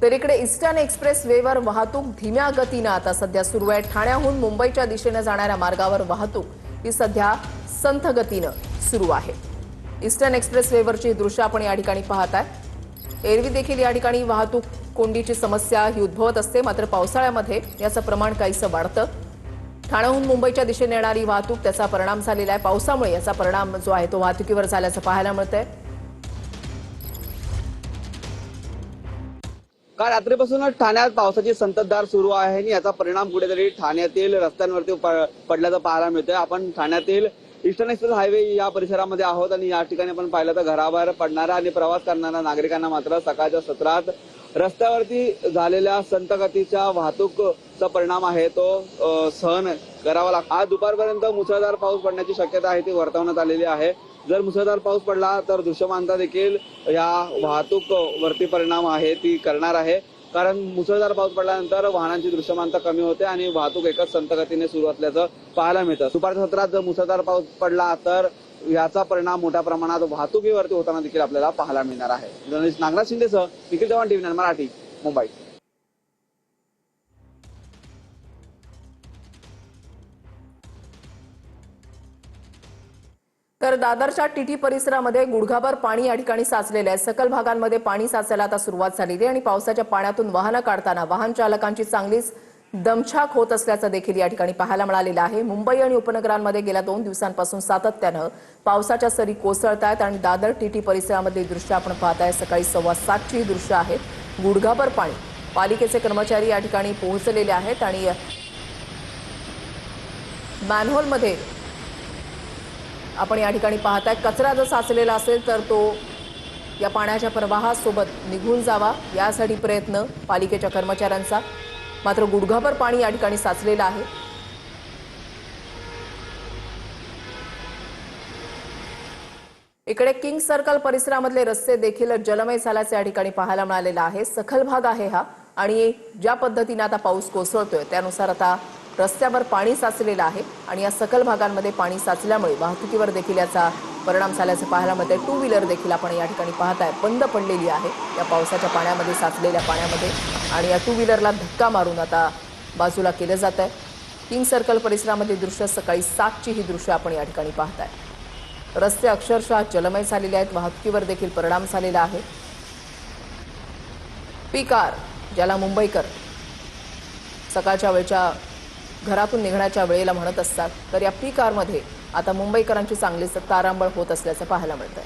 तर इकडे eastern express वेवर वाहतूक धीम्या गतीने आता सध्या सुरू आहे। ठाण्याहून मुंबईच्या दिशेने जाणाऱ्या मार्गावर वाहतूक ही सध्या संथ गतीने सुरू आहे। ईस्टर्न एक्सप्रेस वेवरची दृश्य आपण या ठिकाणी पाहताय। एरवी देखील या ठिकाणी वाहतूक कोंडीची समस्या ही उद्भवत असते, मात्र पावसाळ्यामध्ये याचं प्रमाण काहीसं वाढतं। ठाण्याहून मुंबईच्या दिशेने येणारी वाहतूक त्याचा परिणाम झालेला आहे। पावसामुळे याचा परिणाम जो आहे तो वाहतुकीवर झाल्याचं पाहायला मिळतंय। काल रात्रीपासूनच ठाण्यात पावसाची संततधार सुरू आहे आणि याचा परिणाम कुठेतरी ठाण्यातील रस्त्यांवरती पडल्याचं पाहायला मिळतंय। आपण ठाण्यातील ईस्टर्न एक्सप्रेस हायवे या परिसरामध्ये आहोत आणि या ठिकाणी आपण पाहिलं तर घराबाहेर पडणाऱ्या आणि प्रवास करणाऱ्या नागरिकांना मात्र सकाळच्या सत्रात रस्त्यावरती झालेल्या संत गतीच्या वाहतूकचा परिणाम आहे तो सहन करावा लागतो। आज दुपारपर्यंत मुसळधार पाऊस पडण्याची शक्यता आहे ती वर्तवण्यात आलेली आहे। जर मुसळधार पाऊस पडला तर दृश्यमानता देखील या वाहतूक वरती परिणाम आहे ती करणार आहे, कारण मुसळधार पाऊस पडल्यानंतर वाहनांची दृश्यमानता कमी होते आणि वाहतूक एकच संथ गतीने सुरू असल्याचं पाहायला मिळतं। दुपारच्या सत्रात जर मुसळधार पाऊस पडला तर याचा परिणाम मोठ्या प्रमाणात वाहतुकीवरती होताना देखील आपल्याला पाहायला मिळणार आहे। जर्नलिस्ट नागराज शिंदेसह निखिल चव्हाण, टीव्ही 9 मराठी, मुंबई। तर दादरच्या टीटी परिसरामध्ये गुडघाभर पाणी या ठिकाणी साचलेले आहे। सकल भागांमध्ये पाणी साचायला आता सुरुवात झाली आहे आणि पावसाच्या पाण्यातून वाहनं काढताना वाहन चालकांची चांगलीच दमछाक होत असल्याचं देखील या ठिकाणी पाहायला मिळालेलं आहे। मुंबई आणि उपनगरांमध्ये गेल्या 2 दिवसांपासून सातत्यानं पावसाच्या सरी कोसळतायत आणि दादर टीटी परिसरामधली दृश्य आपण पाहताय। सकाळी 7:15ची ही दृश्य आहेत। गुडघाभर पाणी, पालिकेचे कर्मचारी या ठिकाणी पोहोचलेले आहेत आणि मॅनहोलमध्ये आपण या ठिकाणी पाहताय कचरा जर साचलेला असेल तर तो या पाण्याच्या प्रवाहासोबत निघून जावा यासाठी प्रयत्न पालिकेच्या कर्मचाऱ्यांचा, मात्र गुडघाभर पाणी या ठिकाणी साचलेलं आहे। इकडे किंग सर्कल परिसरामधले रस्ते देखील जलमय झाल्याचे या ठिकाणी पाहायला मिळालेलं आहे। सखल भाग आहे हा आणि ज्या पद्धतीने आता पाऊस कोसळतोय त्यानुसार आता रस्त्यावर पाणी साचलेलं आहे आणि या सखल भागांमध्ये पाणी साचल्यामुळे वाहतुकीवर देखील याचा परिणाम झाल्याचं पाहायला मिळतंय। 2 व्हीलर देखील आपण या ठिकाणी पाहताय बंद पडलेली आहे या पावसाच्या पाण्यामध्ये, साचलेल्या पाण्यामध्ये, आणि या 2 व्हीलरला धक्का मारून आता बाजूला केलं जात आहे। किंग सर्कल परिसरामध्ये दृश्य सकाळी 7ची ही दृश्य आपण या ठिकाणी पाहताय। रस्ते अक्षरशः जलमय झालेले आहेत, वाहतुकीवर देखील परिणाम झालेला आहे। पी कार ज्याला मुंबईकर सकाळच्या वेळच्या घरातून निघण्याच्या वेळेला म्हणत असतात, तर या पी कारमध्ये आता मुंबईकरांची चांगलीच तारांबळ होत असल्याचं पाहायला मिळतंय।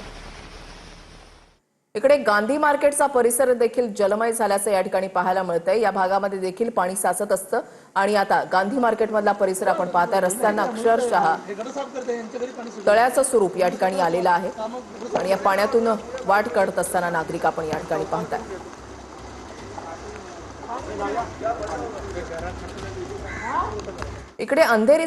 इकडे गांधी मार्केटचा परिसर देखील जलमय झाल्याचं या ठिकाणी पाहायला मिळतंय। या भागामध्ये देखील पाणी साचत असतं आणि आता गांधी मार्केटमधला परिसर आपण पाहताय। रस्त्यांना अक्षरशः तळ्याचं स्वरूप या ठिकाणी आलेलं आहे आणि या पाण्यातून वाट काढत असताना नागरिक आपण या ठिकाणी पाहताय। इकडे अंधेरी